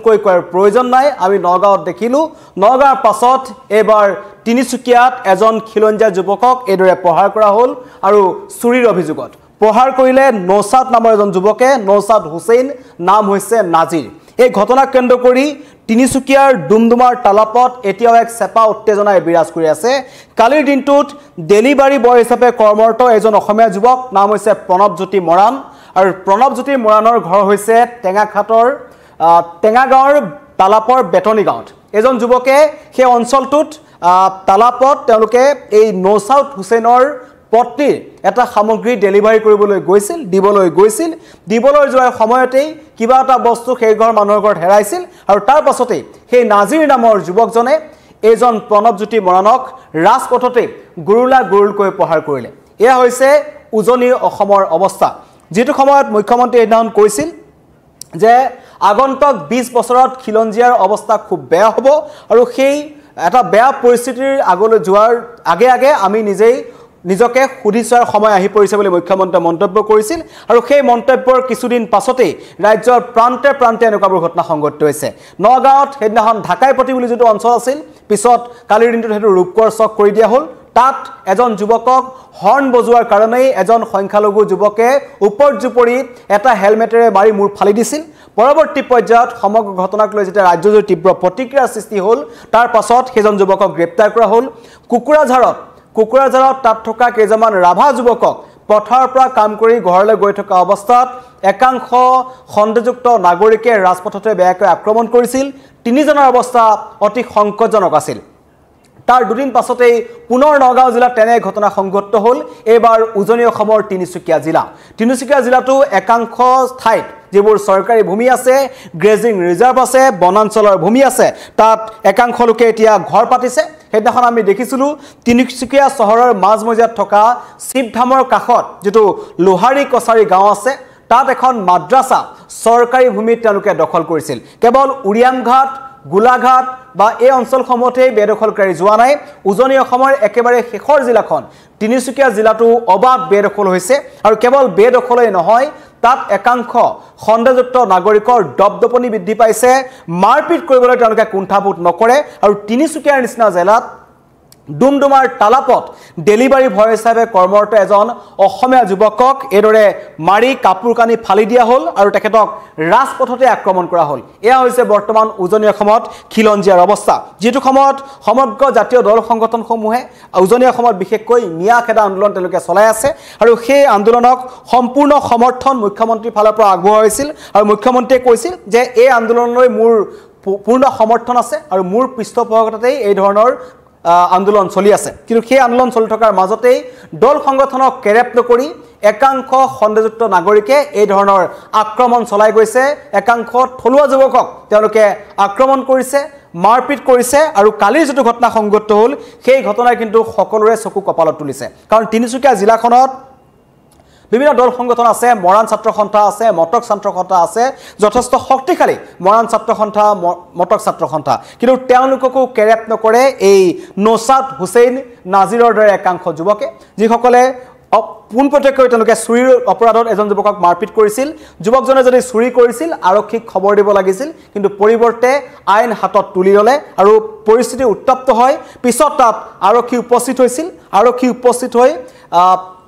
কৈ কৰাৰ প্ৰয়োজন নাই আমি নগাঁৱত দেখিলো নগাঁৱৰ পাছত এবাৰ তিনিচুকীয়াত এজন খিলঞ্জীয়া যুৱকক এদৰে প্ৰহাৰ কৰা হ'ল আৰু চুৰিৰ অভিযোগত প্ৰহাৰ কৰিলে নৌসাদ নামৰ এজন যুৱকে নৌসাদ হুছেইন নাম হৈছে নাজিৰ এই ঘটনাক কেন্দ্ৰ কৰি তিনিচুকীয়াৰ ডুমডুমাৰ তালাপত এতিয়াও এক চেপা উত্তেজনাই বিৰাজ কৰি আছে কালিৰ দিনটোত ডেলিভাৰী বয় হিচাপে কৰ্মৰত এজন অসমীয়া যুৱক নাম হৈছে প্ৰণৱজ্যোতি মৰাণ আৰু প্ৰণৱজ্যোতি মৰাণৰ ঘৰ হৈছে টেঙাখাটৰ টেঙাগাঁৱৰ তালাপৰ বেতনী গাঁৱত এজন যুৱকে সেই অঞ্চলটোত তালাপত তেওঁলোকে এই নৌসাদ হুছেইনৰ পত্নীৰ এটা সামগ্ৰী ডেলিভাৰী কৰিবলৈ গৈছিল দিবলৈ যোৱাৰ সময়তেই কিবা এটা বস্তু সেই ঘৰ মানুহৰ ঘৰত হেৰাইছিল আৰু তাৰ পাছতেই সেই নাজিৰ নামৰ যুৱকজনে এজন প্ৰণৱজ্যোতি মৰাণক ৰাজপথতে গুৰুলকৈ প্ৰহাৰ কৰিলে এয়া হৈছে উজনি অসমৰ অৱস্থা যেটো সময়ত মুখ্যমন্ত্ৰী এদিন কৈছিল যে আগন্তুক 20 বছৰত খিলঞ্জীয়াৰ অৱস্থা খুব বেয়া হ'ব আৰু সেই এটা বেয়া পৰিস্থিতিৰ আগলৈ যোৱাৰ আগে আমি নিজকে সুধি চোৱাৰ সময় আহি পৰিছে বুলি মুখ্যমন্ত্ৰীয়ে মন্তব্য কৰিছিল আৰু সেই মন্তব্যৰ কিছুদিন পাছতেই ৰাজ্যৰ প্ৰান্তে এনেকুৱাবোৰ ঘটনা সংঘটিত হৈছে নগাঁৱত হেদিনাখন ঢাকাইপতি বুলি যেটো অঞ্চল আছিল পিছত কালিৰ দিনটোত হেতু ৰূপকৰ চক কৰি দিয়া হ'ল তাত এজন যুৱকক হৰ্ণ বজোৱাৰ কাৰণে এজন সংখ্যালঘু যুৱকে উপৰ্যুপৰি এটা হেলমেটেৰে মাৰি মূৰ ফালি দিছিল পৰৱৰ্তী পৰ্যায়ত সমগ্ৰ ঘটনাক লৈ যেতিয়া ৰাজ্যজুৰি তীব্ৰ প্ৰতিক্ৰিয়াৰ সৃষ্টি হ'ল তাৰ পাছত সেইজন যুৱকক গ্ৰেপ্তাৰ কৰা হ'ল কুকুৰাঝাৰত তাত থকা কেইজনমান ৰাভা যুৱকক পথাৰৰ পৰা কাম কৰি ঘৰলৈ গৈ থকা অৱস্থাত একাংশ খণ্ডযুক্ত নাগৰিকে ৰাজপথতে বেয়াকৈ আক্ৰমণ কৰিছিল তিনিজনৰ অৱস্থা অতি সংকটজনক আছিল তাৰ দুদিন পাছতেই পুনৰ নগাঁও জিলাত তেনে ঘটনা সংঘটিত হ'ল এবাৰ উজনি অসমৰ তিনিচুকীয়া জিলাটো একাংশ ঠাইত যেবোৰ চৰকাৰী ভূমি আছে গ্ৰেজিং ৰিজাৰ্ভ আছে বনাঞ্চলৰ ভূমি আছে তাত একাংশ লোকে এতিয়া ঘৰ পাতিছে হেদিনাখন আমি দেখিছিলো তিনিচুকীয়া চহৰৰ মাজমজিয়াত থকা শিৱধামৰ কাষত যেটো লোহাৰী কছাৰী গাঁও আছে তাত এখন মাদ্ৰাসা চৰকাৰী ভূমিত তেওঁলোকে দখল কৰিছিল কেৱল উৰিয়ামঘাট গোলাঘাট বা এই অঞ্চলসমূহতে বেদখলকাৰী যোৱা নাই উজনি অসমৰ একেবাৰে শেষৰ জিলাখন তিনিচুকীয়া জিলাটো অবাধ বেদখল হৈছে আৰু কেৱল বেদখলেই নহয় তাত একাংশ খণ্ডযুক্ত নাগৰিকৰ দপদপনি বৃদ্ধি পাইছে মাৰপিট কৰিবলৈ তেওঁলোকে কুণ্ঠাবোধ নকৰে আৰু তিনিচুকীয়াৰ নিচিনা জিলাত ডুমডুমাৰ তালাপত ডেলিভাৰী বয় হিচাপে কৰ্মৰত এজন অসমীয়া যুৱকক এদৰে মাৰি কাপোৰ কানি ফালি দিয়া হ'ল আৰু তেখেতক ৰাজপথতে আক্ৰমণ কৰা হ'ল এয়া হৈছে বৰ্তমান উজনি অসমত খিলঞ্জীয়াৰ অৱস্থা যেটো সময়ত সমগ্ৰ জাতীয় দল সংগঠনসমূহে উজনি অসমত বিশেষকৈ মিয়া খেদা আন্দোলন তেওঁলোকে চলাই আছে আৰু সেই আন্দোলনক সম্পূৰ্ণ সমৰ্থন মুখ্যমন্ত্ৰীৰ ফালৰ পৰা আগবঢ়োৱা হৈছিল আৰু মুখ্যমন্ত্ৰীয়ে কৈছিল যে এই আন্দোলনলৈ মোৰ পূৰ্ণ সমৰ্থন আছে আৰু মোৰ পৃষ্ঠপোষকতাতেই এই ধৰণৰ আন্দোলন চলি আছে কিন্তু সেই আন্দোলন চলি থকাৰ মাজতেই দল সংগঠনক কেৰেপ নকৰি একাংশ খণ্ডযুক্ত নাগৰিকে এই ধৰণৰ আক্ৰমণ চলাই গৈছে একাংশ থলুৱা যুৱকক তেওঁলোকে আক্ৰমণ কৰিছে মাৰপিট কৰিছে আৰু কালিৰ যেটো ঘটনা সংঘটিত হ'ল সেই ঘটনাই কিন্তু সকলোৰে চকু কপালত তুলিছে কাৰণ তিনিচুকীয়া জিলাখনত বিভিন্ন দল সংগঠন আছে মৰাণ ছাত্ৰ সন্থা আছে মটক ছাত্ৰ সন্থা আছে যথেষ্ট শক্তিশালী মৰাণ ছাত্ৰ সন্থা মটক ছাত্ৰ সন্থা কিন্তু তেওঁলোককো কেৰেপ নকৰে এই নৌসাদ হুছেইন নাজিৰৰ দৰে একাংশ যুৱকে যিসকলে পোনপটীয়াকৈ তেওঁলোকে চুৰিৰ অপৰাধত এজন যুৱকক মাৰপিট কৰিছিল যুৱকজনে যদি চুৰি কৰিছিল আৰক্ষীক খবৰ দিব লাগিছিল কিন্তু পৰিৱৰ্তে আইন হাতত তুলি ল'লে আৰু পৰিস্থিতি উত্তপ্ত হয় পিছত তাত আৰক্ষী উপস্থিত হৈ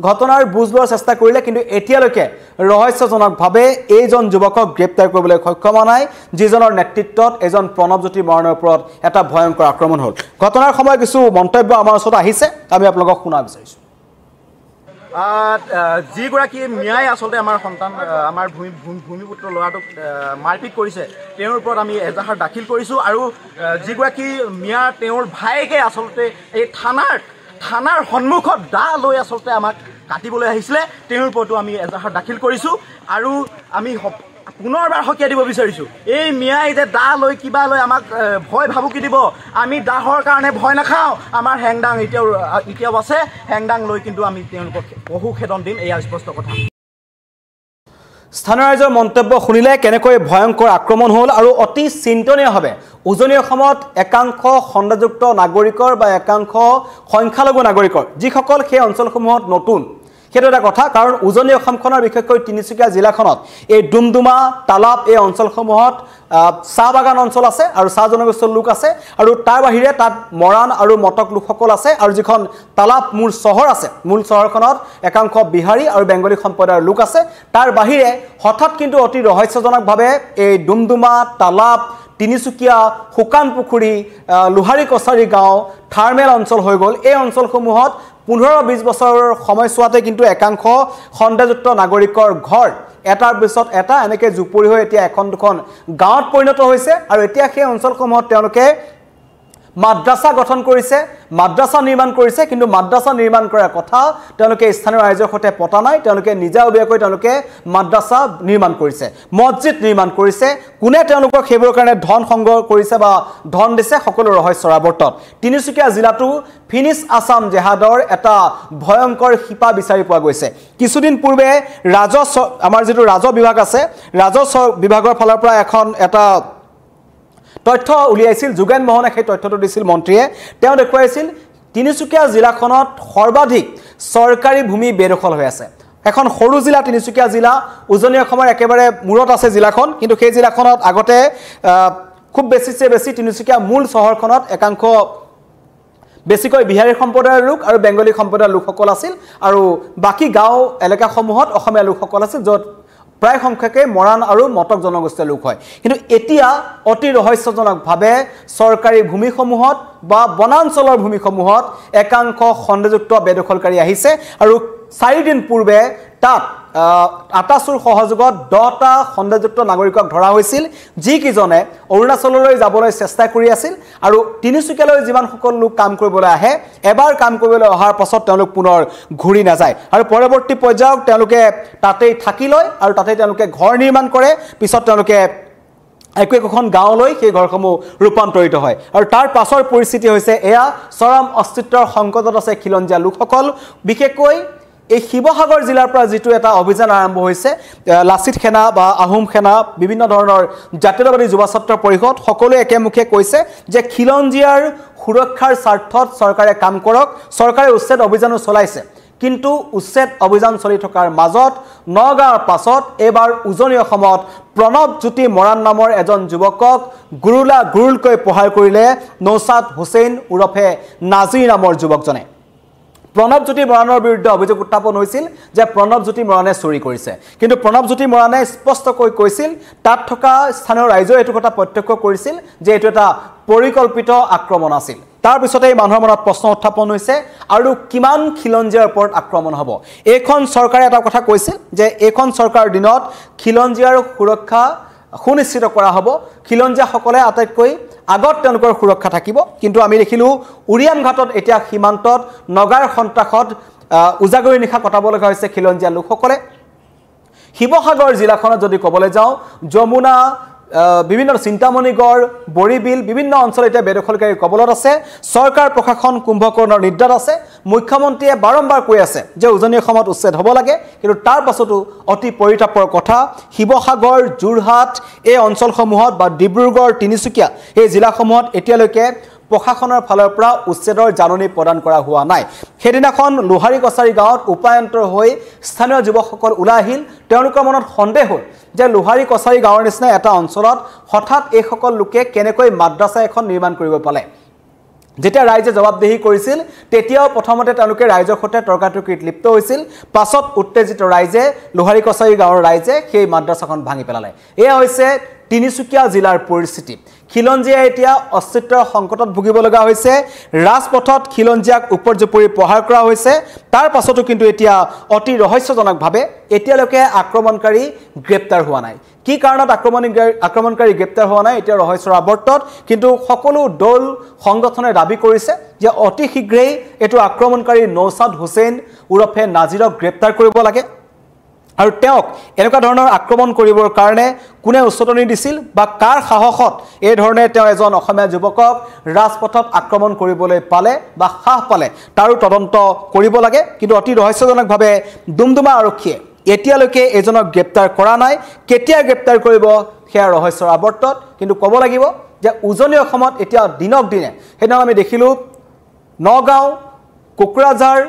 ঘটনাৰ বুজ লোৱাৰ চেষ্টা কৰিলে কিন্তু এতিয়ালৈকে ৰহস্যজনকভাৱে এইজন যুৱকক গ্ৰেপ্তাৰ কৰিবলৈ সক্ষম নাই যিজনৰ নেতৃত্বত এজন প্ৰণৱজ্যোতি মৰাণৰ ওপৰত এটা ভয়ংকৰ আক্ৰমণ হ'ল ঘটনাৰ সময় কিছু মন্তব্য আমাৰ ওচৰত আহিছে আমি আপোনালোকক শুনা বিচাৰিছো যিগৰাকী মিয়াই আচলতে আমাৰ সন্তান আমাৰ ভূমিপুত্ৰ ল'ৰাটোক মাৰপিট কৰিছে তেওঁৰ ওপৰত আমি এজাহাৰ দাখিল কৰিছোঁ আৰু যিগৰাকী মিয়া তেওঁৰ ভায়েকে আচলতে এই থানাৰ সন্মুখত দা লৈ আচলতে আমাক কাটিবলৈ আহিছিলে তেওঁৰ ওপৰতো আমি এজাহাৰ দাখিল কৰিছোঁ আৰু আমি পুনৰবাৰ সকীয়াই দিব বিচাৰিছোঁ এই মিয়াই যে দা লৈ কিবা লৈ আমাক ভয় ভাবুকি দিব আমি দাহৰ কাৰণে ভয় নাখাওঁ আমাৰ হেংদাং এতিয়াও আছে হেংদাং লৈ কিন্তু আমি তেওঁলোকক বহু খেদন দিম এয়া স্পষ্ট কথা স্থানীয় ৰাইজৰ মন্তব্য শুনিলে কেনেকৈ ভয়ংকৰ আক্ৰমণ হ'ল আৰু অতি চিন্তনীয়ভাৱে উজনি অসমত একাংশ খণ্ডযুক্ত নাগৰিকৰ বা একাংশ সংখ্যালঘু নাগৰিকৰ যিসকল সেই অঞ্চলসমূহত নতুন সেইটো এটা কথা কাৰণ উজনি অসমখনৰ বিশেষকৈ তিনিচুকীয়া জিলাখনত এই ডুমডুমা তালাপ এই অঞ্চলসমূহত চাহ বাগান অঞ্চল আছে আৰু চাহ জনগোষ্ঠীৰ লোক আছে আৰু তাৰ বাহিৰে তাত মৰাণ আৰু মটক লোকসকল আছে আৰু যিখন তালাপ মূল চহৰ আছে মূল চহৰখনত একাংশ বিহাৰী আৰু বেংগলী সম্প্ৰদায়ৰ লোক আছে তাৰ বাহিৰে হঠাৎ কিন্তু অতি ৰহস্যজনকভাৱে এই ডুমডুমা তালাপ তিনিচুকীয়া শুকান পুখুৰী লোহাৰী কছাৰী গাঁও থাৰ্মেল অঞ্চল হৈ গ'ল এই অঞ্চলসমূহত 15-20 বছৰৰ সময়ছোৱাতে কিন্তু একাংশ খণ্ডযুক্ত নাগৰিকৰ ঘৰ এটাৰ পিছত এটা এনেকৈ জুপুৰি হৈ এতিয়া এখন দুখন গাঁৱত পৰিণত হৈছে আৰু এতিয়া সেই অঞ্চলসমূহত তেওঁলোকে মাদ্ৰাসা গঠন কৰিছে মাদ্ৰাসা নিৰ্মাণ কৰিছে কিন্তু মাদ্ৰাসা নিৰ্মাণ কৰাৰ কথা তেওঁলোকে স্থানীয় ৰাইজৰ সৈতে পতা নাই তেওঁলোকে নিজাববীয়াকৈ তেওঁলোকে মাদ্ৰাসা নিৰ্মাণ কৰিছে মছজিদ নিৰ্মাণ কৰিছে কোনে তেওঁলোকক সেইবোৰৰ কাৰণে ধন সংগ্ৰহ কৰিছে বা ধন দিছে সকলো ৰহস্যৰ আৱৰ্তত তিনিচুকীয়া জিলাটো ফিনিছ আছাম জেহাদৰ এটা ভয়ংকৰ শিপা বিচাৰি পোৱা গৈছে কিছুদিন পূৰ্বে আমাৰ যিটো ৰাজহ বিভাগ আছে ৰাজহ বিভাগৰ ফালৰ পৰা এটা তথ্য উলিয়াইছিল যোগেন মোহনে সেই তথ্যটো দিছিল মন্ত্ৰীয়ে তেওঁ দেখুৱাইছিল তিনিচুকীয়া জিলাখনত সৰ্বাধিক চৰকাৰী ভূমি বেদখল হৈ আছে এখন সৰু জিলা তিনিচুকীয়া জিলা উজনি অসমৰ একেবাৰে মূৰত আছে জিলাখন কিন্তু সেই জিলাখনত আগতে খুব বেছি তিনিচুকীয়া মূল চহৰখনত একাংশ বেছিকৈ বিহাৰী সম্প্ৰদায়ৰ লোক আৰু বেংগলী সম্প্ৰদায়ৰ লোকসকল আছিল আৰু বাকি গাঁও এলেকাসমূহত অসমীয়া লোকসকল আছিল য'ত প্ৰায় সংখ্যকে মৰাণ আৰু মটক জনগোষ্ঠীৰ লোক হয় কিন্তু এতিয়া অতি ৰহস্যজনকভাৱে চৰকাৰী ভূমিসমূহত বা বনাঞ্চলৰ ভূমিসমূহত একাংশ খণ্ডযুক্ত বেদখলকাৰী আহিছে আৰু 4 দিন পূৰ্বে তাত আটাচুৰ সহযোগত 10টা খণ্ডযুক্ত নাগৰিকক ধৰা হৈছিল যিকিজনে অৰুণাচললৈ যাবলৈ চেষ্টা কৰি আছিল আৰু তিনিচুকীয়ালৈ যিমান সকল লোক কাম কৰিবলৈ আহে এবাৰ কাম কৰিবলৈ অহাৰ পাছত তেওঁলোক পুনৰ ঘূৰি নাযায় আৰু পৰৱৰ্তী পৰ্যায়ত তেওঁলোকে তাতেই থাকি লয় আৰু তাতেই তেওঁলোকে ঘৰ নিৰ্মাণ কৰে পিছত তেওঁলোকে একোখন গাঁৱলৈ সেই ঘৰসমূহ ৰূপান্তৰিত হয় আৰু তাৰ পাছৰ পৰিস্থিতি হৈছে এয়া চৰম অস্তিত্বৰ সংকটত আছে খিলঞ্জীয়া লোকসকল বিশেষকৈ এই শিৱসাগৰ জিলাৰ পৰা যেটো এটা অভিযান আৰম্ভ হৈছে লাচিত সেনা বা আহোম সেনা বিভিন্ন ধৰণৰ জাতীয়তাবাদী যুৱ ছাত্ৰ পৰিষদ সকলোৱে একেমুখে কৈছে যে খিলঞ্জীয়াৰ সুৰক্ষাৰ স্বাৰ্থত চৰকাৰে কাম কৰক চৰকাৰে উচ্ছেদ অভিযানো চলাইছে কিন্তু উচ্ছেদ অভিযান চলি থকাৰ মাজত নগাঁৱৰ পাছত এবাৰ উজনি অসমত প্ৰণৱজ্যোতি মৰাণ নামৰ এজন যুৱকক গুৰুলকৈ প্ৰহাৰ কৰিলে নৌচাদ হুছেইন উৰফে নাজিৰ নামৰ যুৱকজনে প্ৰণৱজ্যোতি মৰাণৰ বিৰুদ্ধে অভিযোগ উত্থাপন হৈছিল যে প্ৰণৱজ্যোতি মৰাণে চুৰি কৰিছে কিন্তু প্ৰণৱজ্যোতি মৰাণে স্পষ্টকৈ কৈছিল তাত থকা স্থানীয় ৰাইজে এটো কথা প্ৰত্যক্ষ কৰিছিল যে এটো এটা পৰিকল্পিত আক্ৰমণ আছিল তাৰ পিছতে মানুহৰ মনত প্ৰশ্ন উত্থাপন হৈছে আৰু কিমান খিলঞ্জীয়াৰ ওপৰত আক্ৰমণ হ'ব এইখন চৰকাৰে এটা কথা কৈছিল যে এইখন চৰকাৰৰ দিনত খিলঞ্জীয়াৰ সুৰক্ষা সুনিশ্চিত কৰা হ'ব খিলঞ্জীয়াসকলে আটাইতকৈ আগত তেওঁলোকৰ সুৰক্ষা থাকিব কিন্তু আমি দেখিলো উৰিয়াম ঘাটত এতিয়া সীমান্তত নগাৰ সন্ত্ৰাসত উজাগৰি নিশা কটাব লগা হৈছে খিলঞ্জীয়া লোকসকলে শিৱসাগৰ জিলাখনত যদি ক'বলৈ যাওঁ যমুনা বিভিন্ন চিন্তামণিগড় বৰিবিল বিভিন্ন অঞ্চল এতিয়া বেদখলকাৰী কবলত আছে চৰকাৰ প্ৰশাসন কুম্ভকৰ্ণৰ নিৰ্দেশ আছে মুখ্যমন্ত্ৰীয়ে বাৰম্বাৰ কৈ আছে যে উজনি অসমত উচ্ছেদ হ'ব লাগে কিন্তু তাৰ পাছতো অতি পৰিতাপৰ কথা শিৱসাগৰ যোৰহাট এই অঞ্চলসমূহত বা ডিব্ৰুগড় তিনিচুকীয়া এই জিলাসমূহত এতিয়ালৈকে প্ৰশাসনৰ ফালৰ পৰা উচ্ছেদৰ জাননী প্ৰদান কৰা হোৱা নাই হেদিনাখন লোহাৰী কছাৰী গাঁৱত উপায়ন্তৰ হৈ স্থানীয় যুৱকসকল ওলাই আহিল তেওঁলোকৰ মনত সন্দেহ হ'ল যে লোহাৰী কছাৰী গাঁৱৰ নিচিনা এটা অঞ্চলত হঠাৎ এই সকল লোকে কেনেকৈ মাদ্ৰাসা এখন নিৰ্মাণ কৰিব পালে যেতিয়া ৰাইজে জবাবদেহি কৰিছিল তেতিয়াও প্ৰথমতে তেওঁলোকে ৰাইজৰ সৈতে তৰ্কাতৰ্কিত লিপ্ত হৈছিল পাছত উত্তেজিত ৰাইজে লোহাৰী কছাৰী গাঁৱৰ ৰাইজে সেই মাদ্ৰাসাখন ভাঙি পেলালে এয়া হৈছে তিনিচুকীয়া জিলাৰ পৰিস্থিতি খিলঞ্জীয়া এতিয়া অস্তিত্বৰ সংকটত ভুগিব লগা হৈছে ৰাজপথত খিলঞ্জীয়াক উপৰ্যুপৰি প্ৰহাৰ কৰা হৈছে তাৰ পাছতো কিন্তু এতিয়া অতি ৰহস্যজনকভাৱে এতিয়ালৈকে আক্ৰমণকাৰী গ্ৰেপ্তাৰ হোৱা নাই কি কাৰণত আক্ৰমণকাৰী গ্ৰেপ্তাৰ হোৱা নাই এতিয়া ৰহস্যৰ আৱৰ্তত কিন্তু সকলো দল সংগঠনে দাবী কৰিছে যে অতি শীঘ্ৰেই এটো আক্ৰমণকাৰী নৌচাদ হুছেইন উৰফে নাজিৰক গ্ৰেপ্তাৰ কৰিব লাগে আৰু তেওঁক এনেকুৱা ধৰণৰ আক্ৰমণ কৰিবৰ কাৰণে কোনে উচ্চতনি দিছিল বা কাৰ সাহসত এই ধৰণে তেওঁ এজন অসমীয়া যুৱকক ৰাজপথত আক্ৰমণ কৰিবলৈ পালে বা সাহ পালে তাৰো তদন্ত কৰিব লাগে কিন্তু অতি ৰহস্যজনকভাৱে ডুমডুমা আৰক্ষীয়ে এতিয়ালৈকে এজনক গ্ৰেপ্তাৰ কৰা নাই কেতিয়া গ্ৰেপ্তাৰ কৰিব সেয়া ৰহস্যৰ আৱৰ্তত কিন্তু ক'ব লাগিব যে উজনি অসমত এতিয়া দিনক দিনে সেইদিনা আমি দেখিলোঁ নগাঁও কোকৰাঝাৰ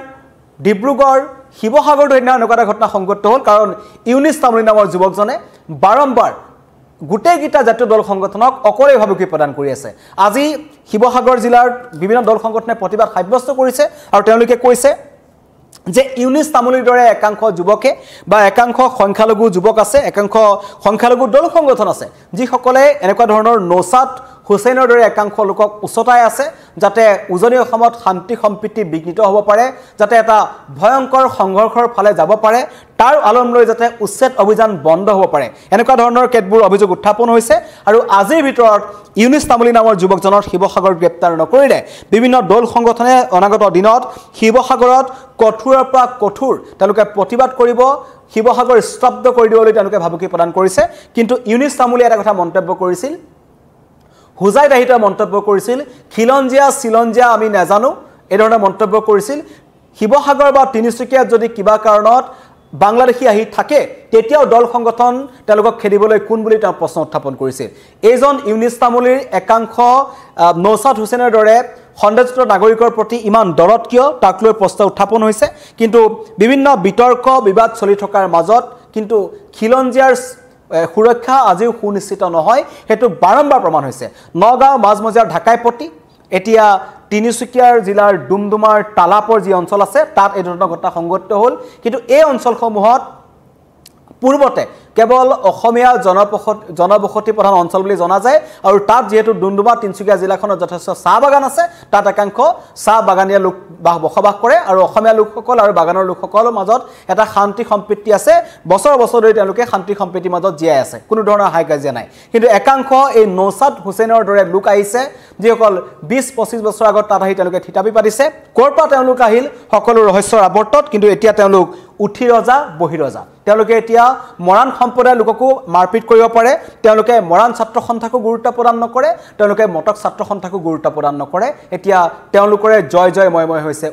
ডিব্ৰুগড় শিৱসাগৰতো সেইদিনা এনেকুৱা এটা ঘটনা সংঘটিত হ'ল কাৰণ ইউনিছ তামুলী নামৰ যুৱকজনে বাৰম্বাৰ গোটেইকেইটা জাতীয় দল সংগঠনক অকলে ভাবুকি প্ৰদান কৰি আছে আজি শিৱসাগৰ জিলাৰ বিভিন্ন দল সংগঠনে প্ৰতিবাদ সাব্যস্ত কৰিছে আৰু তেওঁলোকে কৈছে যে ইউনিছ তামুলীৰ দৰে একাংশ যুৱকে বা একাংশ সংখ্যালঘু যুৱক আছে একাংশ সংখ্যালঘু দল সংগঠন আছে যিসকলে এনেকুৱা ধৰণৰ নৌচাদ হুছেইনৰ দৰে একাংশ লোকক উচতাই আছে যাতে উজনি অসমত শান্তি সম্প্ৰীতি বিঘ্নিত হ'ব পাৰে যাতে এটা ভয়ংকৰ সংঘৰ্ষৰ ফালে যাব পাৰে তাৰ আলম লৈ যাতে উচ্ছেদ অভিযান বন্ধ হ'ব পাৰে এনেকুৱা ধৰণৰ কেতবোৰ অভিযোগ উত্থাপন হৈছে আৰু আজিৰ ভিতৰত ইউনিছ তামুলী নামৰ যুৱকজনৰ শিৱসাগৰ গ্ৰেপ্তাৰ নকৰিলে বিভিন্ন দল সংগঠনে অনাগত দিনত শিৱসাগৰত কঠোৰৰ পৰা কঠোৰ তেওঁলোকে প্ৰতিবাদ কৰিব শিৱসাগৰ স্তব্ধ কৰি দিবলৈ তেওঁলোকে ভাবুকি প্ৰদান কৰিছে কিন্তু ইউনিছ তামুলীয়ে এটা কথা মন্তব্য কৰিছিল হুজাই দাহিত মন্তব্য কৰিছিল খিলঞ্জিয়া চিলঞ্জিয়া আমি নাজানো এই ধৰণৰ মন্তব্য কৰিছিল শিৱসাগৰ বা তিনিচুকীয়াত যদি কিবা কাৰণত বাংলাদেশী আহি থাকে তেতিয়াও দল সংগঠন তেওঁলোকক খেদিবলৈ কোন বুলি তেওঁ প্ৰশ্ন উত্থাপন কৰিছিল এইজন ইউনিছ তামুলীৰ একাংশ নৌচাদ হুছেইনৰ দৰে সন্দেহযুক্ত নাগৰিকৰ প্ৰতি ইমান দৰদ কিয় তাক লৈ প্ৰশ্ন উত্থাপন হৈছে কিন্তু বিভিন্ন বিতৰ্ক বিবাদ চলি থকাৰ মাজত কিন্তু খিলঞ্জিয়াৰ সুৰক্ষা আজিও সুনিশ্চিত নহয় হেতু বাৰম্বাৰ প্ৰমাণ হৈছে নগাঁও মাজমজিয়াৰ ঢাকাইপতি এতিয়া তিনিচুকীয়াৰ জিলাৰ ডুমডুমাৰ তালাপৰ যি অঞ্চল আছে তাত এই ধৰণৰ ঘটনা সংঘটিত হ'ল কিন্তু এই অঞ্চলসমূহত পূৰ্বতে কেৱল অসমীয়া জনবসতি প্ৰধান অঞ্চল বুলি জনা যায় আৰু তাত যেহেতু ডুমডুমা তিনিচুকীয়া জিলাখনত যথেষ্ট চাহ বাগান আছে তাত একাংশ চাহ বাগানীয়া লোক বসবাস কৰে আৰু অসমীয়া লোকসকল আৰু বাগানৰ লোকসকলৰ মাজত এটা শান্তি সম্প্ৰীতি আছে বছৰ বছৰ ধৰি তেওঁলোকে শান্তি সম্প্ৰীতিৰ মাজত জীয়াই আছে কোনো ধৰণৰ হাই কাজিয়া নাই কিন্তু একাংশ এই নৌচাদ হুছেইনৰ দৰে লোক আহিছে যিসকল 20-25 বছৰ আগত তাত আহি তেওঁলোকে থিতাপি পাতিছে ক'ৰ পৰা তেওঁলোক আহিল সকলো ৰহস্যৰ আৱৰ্তত কিন্তু এতিয়া তেওঁলোক উঠি ৰজা বহি ৰজা তেওঁলোকে এতিয়া মৰাণ সম্প্ৰদায়ৰ লোককো মাৰপিট কৰিব পাৰে তেওঁলোকে মৰাণ ছাত্ৰ সন্থাকো গুৰুত্ব প্ৰদান নকৰে তেওঁলোকে মটক ছাত্ৰ সন্থাকো গুৰুত্ব প্ৰদান নকৰে এতিয়া তেওঁলোকৰে জয় জয় ময় ময় হৈছে